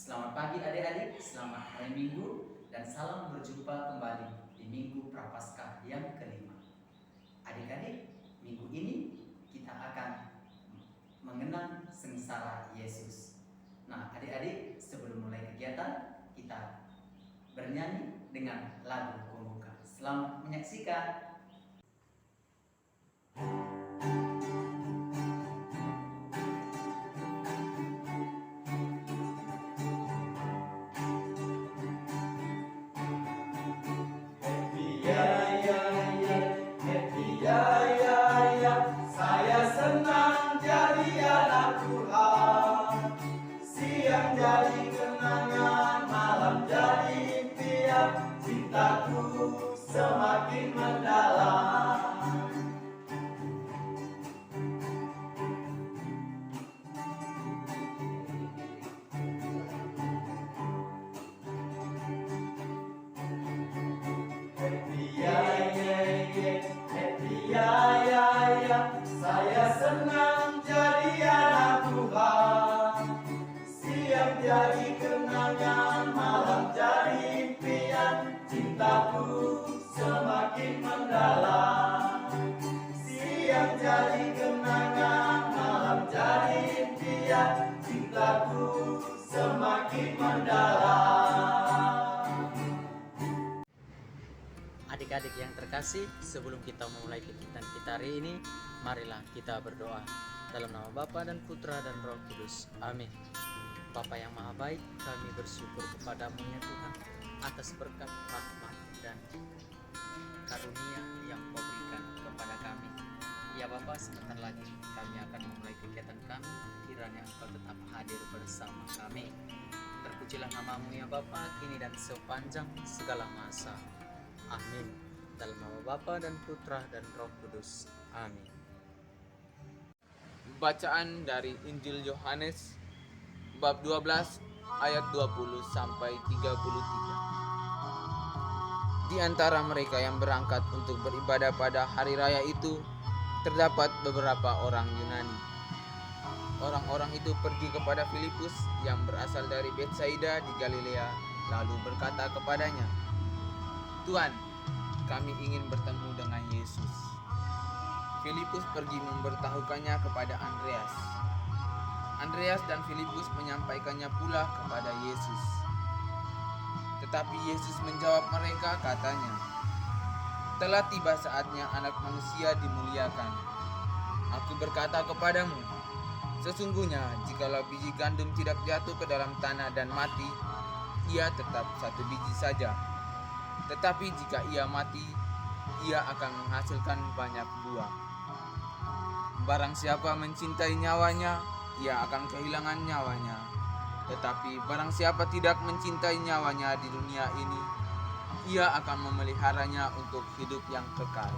Selamat pagi adik-adik, selamat hari Minggu, dan salam berjumpa kembali di Minggu Prapaskah yang kelima. Adik-adik, minggu ini kita akan mengenang sengsara Yesus. Nah, adik-adik, sebelum mulai kegiatan, kita bernyanyi dengan lagu pembuka. Selamat menyaksikan. Saya senang jadi anak Tuhan. Siang jadi kenangan, malam jadi impian. Cintaku semakin mendalam. Saya senang jadi anak Tuhan. Siang jadi kenangan, malam jadi impian. Cintaku semakin mendalam. Siang jadi kenangan, malam jadi impian. Cintaku semakin mendalam. Adik-adik yang terkasih, sebelum kita memulai kegiatan kita hari ini, marilah kita berdoa. Dalam nama Bapa dan Putra dan Roh Kudus. Amin. Bapa yang Maha Baik, kami bersyukur kepadamu ya Tuhan atas berkat, rahmat, dan karunia yang Kau berikan kepada kami. Ya Bapa, sebentar lagi kami akan memulai kegiatan kami. Kiranya Engkau tetap hadir bersama kami. Terpujilah namamu ya Bapa, kini dan sepanjang segala masa. Amin. Dalam nama Bapa dan Putra dan Roh Kudus. Amin. Bacaan dari Injil Yohanes bab 12 ayat 20 sampai 33. Di antara mereka yang berangkat untuk beribadah pada hari raya itu terdapat beberapa orang Yunani. Orang-orang itu pergi kepada Filipus yang berasal dari Betsaida di Galilea, lalu berkata kepadanya, "Tuhan, kami ingin bertemu dengan Yesus." Filipus pergi memberitahukannya kepada Andreas. Andreas dan Filipus menyampaikannya pula kepada Yesus. Tetapi Yesus menjawab mereka, katanya, "Telah tiba saatnya Anak Manusia dimuliakan. Aku berkata kepadamu, sesungguhnya jikalau biji gandum tidak jatuh ke dalam tanah dan mati, ia tetap satu biji saja. Tetapi jika ia mati, ia akan menghasilkan banyak buah. Barang siapa mencintai nyawanya, ia akan kehilangan nyawanya. Tetapi barang siapa tidak mencintai nyawanya di dunia ini, ia akan memeliharanya untuk hidup yang kekal.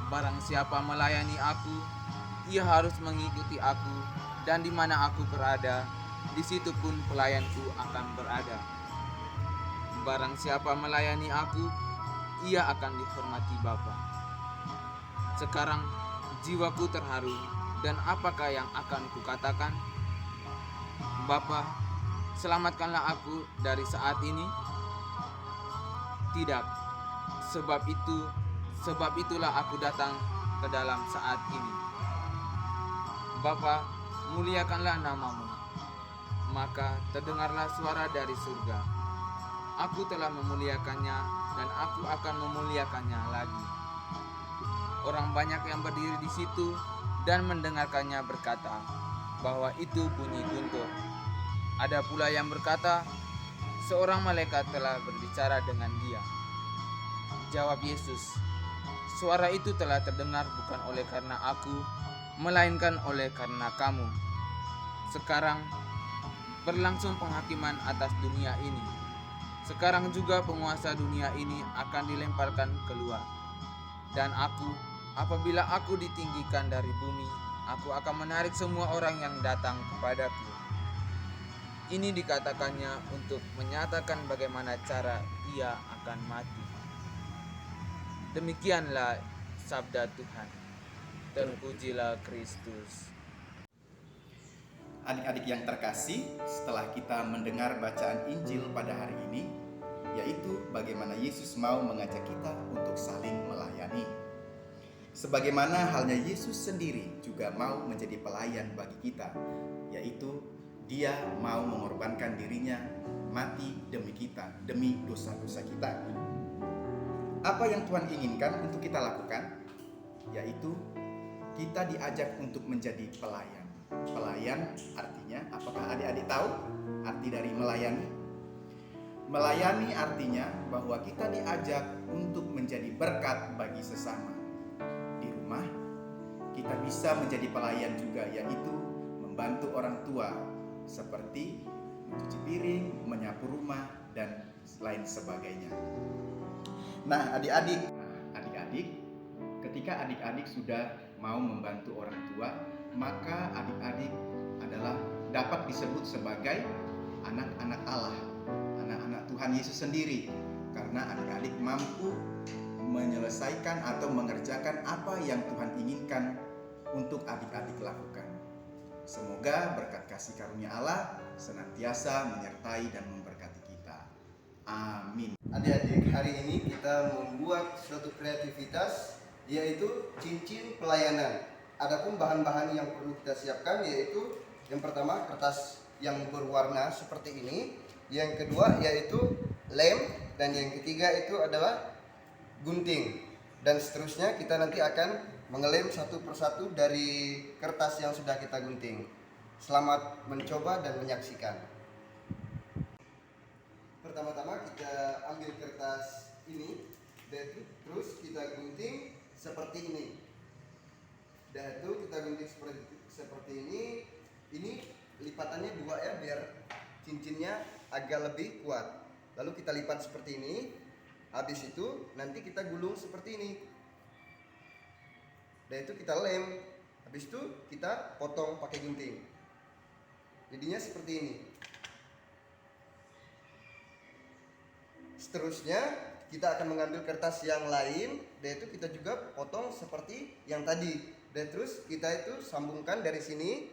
Barang siapa melayani aku, ia harus mengikuti aku, dan di mana aku berada, di situ pun pelayanku akan berada. Barang siapa melayani aku, ia akan dihormati Bapa." Sekarang jiwaku terharu, dan apakah yang akan kukatakan? Bapa, selamatkanlah aku dari saat ini? Tidak, sebab itulah aku datang ke dalam saat ini. Bapa, muliakanlah namamu. Maka terdengarlah suara dari surga, "Aku telah memuliakannya, dan aku akan memuliakannya lagi." Orang banyak yang berdiri di situ dan mendengarkannya berkata bahwa itu bunyi guntur. Ada pula yang berkata, "Seorang malaikat telah berbicara dengan dia." Jawab Yesus, "Suara itu telah terdengar bukan oleh karena aku, melainkan oleh karena kamu. Sekarang berlangsung penghakiman atas dunia ini. Sekarang juga penguasa dunia ini akan dilemparkan keluar. Dan apabila aku ditinggikan dari bumi, aku akan menarik semua orang yang datang kepadaku." Ini dikatakannya untuk menyatakan bagaimana cara ia akan mati. Demikianlah sabda Tuhan. Terpujilah Kristus. Adik-adik yang terkasih, setelah kita mendengar bacaan Injil pada hari ini, yaitu bagaimana Yesus mau mengajak kita untuk saling melayani. Sebagaimana halnya Yesus sendiri juga mau menjadi pelayan bagi kita, yaitu Dia mau mengorbankan dirinya mati demi kita, demi dosa-dosa kita. Apa yang Tuhan inginkan untuk kita lakukan? Yaitu kita diajak untuk menjadi pelayan. Pelayan artinya, apakah adik-adik tahu arti dari melayani? Melayani artinya bahwa kita diajak untuk menjadi berkat bagi sesama. Di rumah, kita bisa menjadi pelayan juga, yaitu membantu orang tua, seperti mencuci piring, menyapu rumah, dan lain sebagainya. Nah, adik-adik, ketika adik-adik sudah mau membantu orang tua, maka adik-adik adalah dapat disebut sebagai anak-anak Allah, anak-anak Tuhan Yesus sendiri, karena adik-adik mampu menyelesaikan atau mengerjakan apa yang Tuhan inginkan untuk adik-adik lakukan. Semoga berkat kasih karunia Allah senantiasa menyertai dan memberkati kita. Amin. Adik-adik, hari ini kita membuat suatu kreativitas, yaitu cincin pelayanan. Adapun bahan-bahan yang perlu kita siapkan yaitu yang pertama kertas yang berwarna seperti ini, yang kedua yaitu lem, dan yang ketiga itu adalah gunting. Dan seterusnya kita nanti akan mengelem satu persatu dari kertas yang sudah kita gunting. Selamat mencoba dan menyaksikan. Pertama-tama kita ambil kertas ini, dan terus kita gunting seperti ini. Dan itu kita gunting seperti ini. Ini lipatannya 2 ya, biar cincinnya agak lebih kuat. Lalu kita lipat seperti ini. Habis itu nanti kita gulung seperti ini. Dan itu kita lem. Habis itu kita potong pakai gunting. Jadinya seperti ini. Seterusnya kita akan mengambil kertas yang lain, dan itu kita juga potong seperti yang tadi. Dan terus kita itu sambungkan dari sini,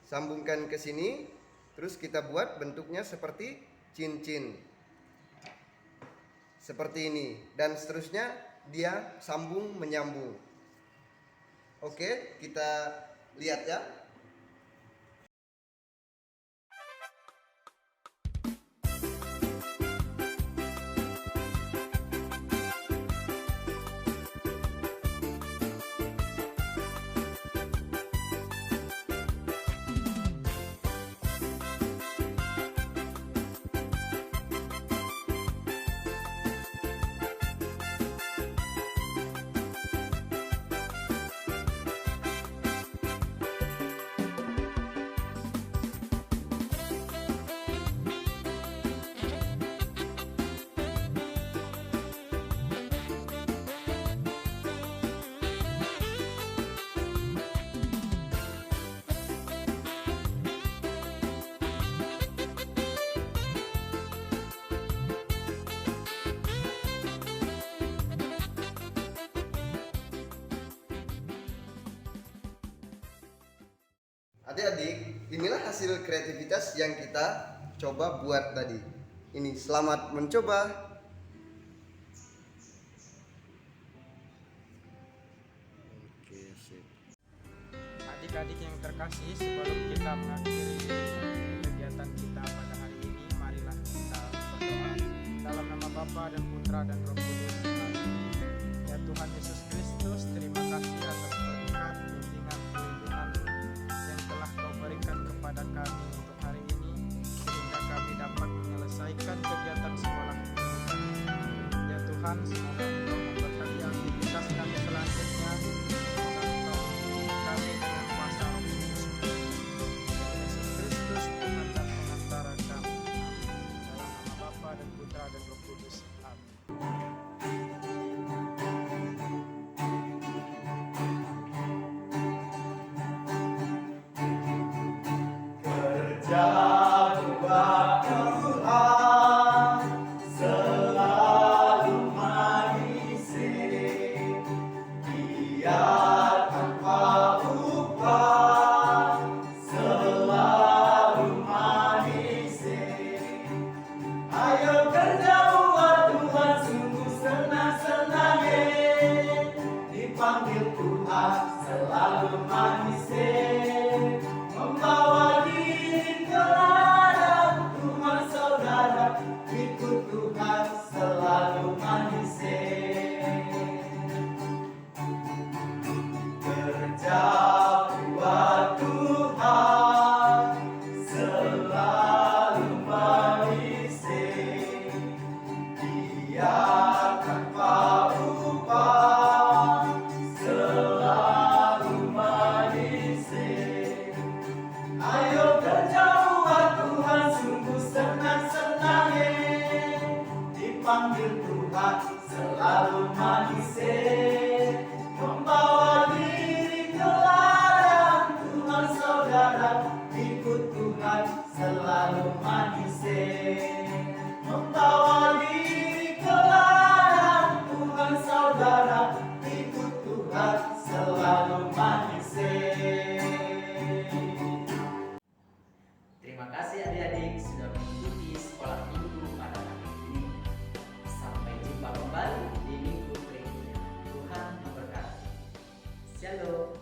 sambungkan ke sini, terus kita buat bentuknya seperti cincin. Seperti ini. Dan seterusnya dia sambung menyambung. Oke, kita lihat ya. Adik-adik, inilah hasil kreativitas yang kita coba buat tadi. Ini, selamat mencoba. Oke, sip. Adik-adik yang terkasih, sebelum kita mengakhiri kegiatan kita pada hari ini, marilah kita berdoa. Dalam nama Bapa dan Putra dan Roh Kudus. Amin. Ya Tuhan Yesus Kristus, terima kasih atas berkat, bimbingan, perlindungan-Mu yang telah Kau berikan kepada kami untuk hari ini, sehingga kami dapat menyelesaikan kegiatan sekolah minggu kami. Ya Tuhan, semoga Engkau memberkati aktivitas kami selanjutnya. Semoga Engkau membimbing kami dengan kuasa Roh Kudus. Yesus Kristus, Tuhan dan pengantara kami. Amin. Dalam nama Bapa dan Putra dan Roh Kudus. Amin. Kerja buat Tuhan selalu mengisi, biar tanpa upah Sejauh Tuhan sungguh senang-senang, dipanggil Tuhan selalu manis, membawa diri ke ladang Tuhan saudara, ikut Tuhan selalu manis, membawa diri ke ladang Tuhan saudara, ikut Tuhan selalu manis. Terima kasih adik-adik sudah mengikuti sekolah minggu pada hari ini. Sampai jumpa kembali di minggu berikutnya. Tuhan memberkati. Shalom.